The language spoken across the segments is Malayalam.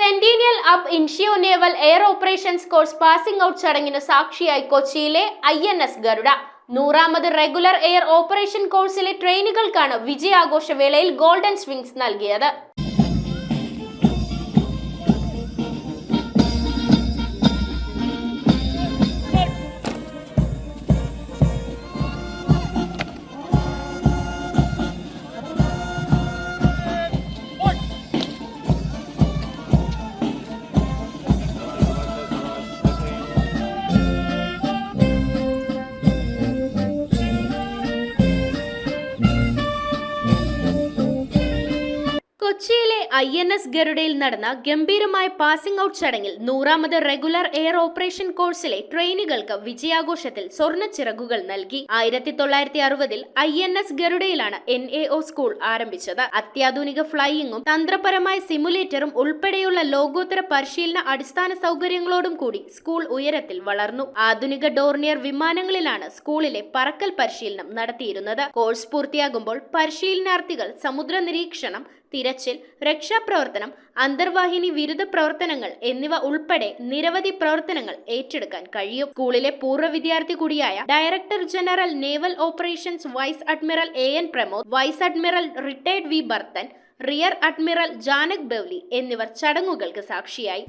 സെന്റീനിയൽ ab initio naval air operations course passing out ചടങ്ങിന് സാക്ഷിയായി കൊച്ചിയിലെ INS ഗരുഡ. 100ാമത് റെഗുലർ എയർ ഓപ്പറേഷൻ കോഴ്സിലെ ട്രെയിനികൾക്കാണ് വിജയാഘോഷ വേളയിൽ ഗോൾഡൻ സ്വിങ്സ് നൽകിയത്. കൊച്ചിയിലെ INS ഗരുഡയിൽ നടന്ന ഗംഭീരമായ പാസിംഗ് ഔട്ട് ചടങ്ങിൽ 100ാമത് റെഗുലർ എയർ ഓപ്പറേഷൻ കോഴ്സിലെ ട്രെയിനികൾക്ക് വിജയാഘോഷത്തിൽ സ്വർണ്ണ ചിറകുകൾ നൽകി. 1960-ൽ INS ഗരുഡയിലാണ് NAO സ്കൂൾ ആരംഭിച്ചത്. അത്യാധുനിക ഫ്ലൈയിങ്ങും തന്ത്രപരമായ സിമുലേറ്ററും ഉൾപ്പെടെയുള്ള ലോകോത്തര പരിശീലന അടിസ്ഥാന സൗകര്യങ്ങളോടും കൂടി സ്കൂൾ ഉയരത്തിൽ വളർന്നു. ആധുനിക ഡോർണിയർ വിമാനങ്ങളിലാണ് സ്കൂളിലെ പറക്കൽ പരിശീലനം നടത്തിയിരുന്നത്. കോഴ്സ് പൂർത്തിയാകുമ്പോൾ പരിശീലനാർത്ഥികൾ സമുദ്ര നിരീക്ഷണം, തിരച്ചിൽ, രക്ഷാപ്രവർത്തനം, അന്തർവാഹിനി വിരുദ്ധ പ്രവർത്തനങ്ങൾ എന്നിവ ഉൾപ്പെടെ നിരവധി പ്രവർത്തനങ്ങൾ ഏറ്റെടുക്കാൻ കഴിയും. സ്കൂളിലെ പൂർവ്വ വിദ്യാർത്ഥി കൂടിയായ director general naval operations vice admiral AN Pramod, vice admiral retired V Barthan, rear admiral Janak Bevli എന്നിവർ ചടങ്ങുകൾക്ക് സാക്ഷിയായി.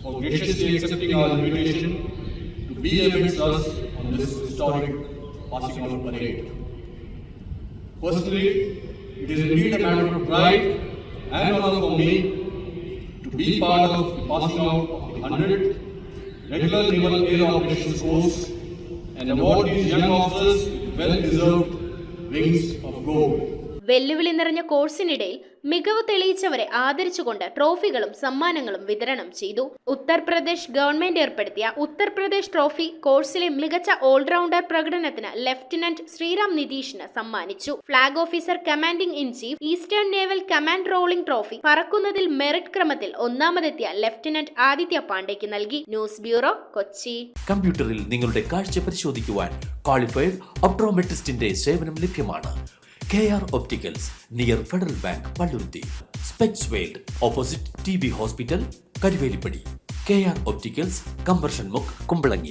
for graciously accepting our invitation to be amidst us on this historic passing out parade. Personally, it is indeed a matter of pride and honor for me to be part of the passing out of the 100th regular naval air operations course and award these young officers with well-deserved wings of gold. വെല്ലുവിളി നിറഞ്ഞ കോഴ്സിനിടയിൽ മികവ് തെളിയിച്ചവരെ ആദരിച്ചുകൊണ്ട് ട്രോഫികളും സമ്മാനങ്ങളും വിതരണം ചെയ്തു. ഉത്തർപ്രദേശ് ഗവൺമെന്റ് ഏർപ്പെടുത്തിയ ഉത്തർപ്രദേശ് ട്രോഫി കോഴ്സിലെ മികച്ച ഓൾറൗണ്ടർ പ്രകടനത്തിന് ലഫ്റ്റനന്റ് ശ്രീറാം നിതീഷിന് സമ്മാനിച്ചു. Flag officer commanding in chief eastern naval command rolling trophy പറക്കുന്നതിൽ മെറിറ്റ് ക്രമത്തിൽ ഒന്നാമതെത്തിയ ലഫ്റ്റനന്റ് ആദിത്യ പാണ്ഡെയ്ക്ക് നൽകി. News bureau, Kochi. കമ്പ്യൂട്ടറിൽ നിങ്ങളുടെ കാഴ്ച പരിശോധിക്കുവാൻ ക്വാളിഫൈഡ് ഒപ്ട്രോമെട്രിസ്റ്റിന്റെ സേവനം ലഭ്യമാണ്. KR Opticals, near Federal Bank, Palluruthi. Specs World, opposite TB Hospital, Karivelippadi. KR Opticals, Conversion Muk, Kumbalangi.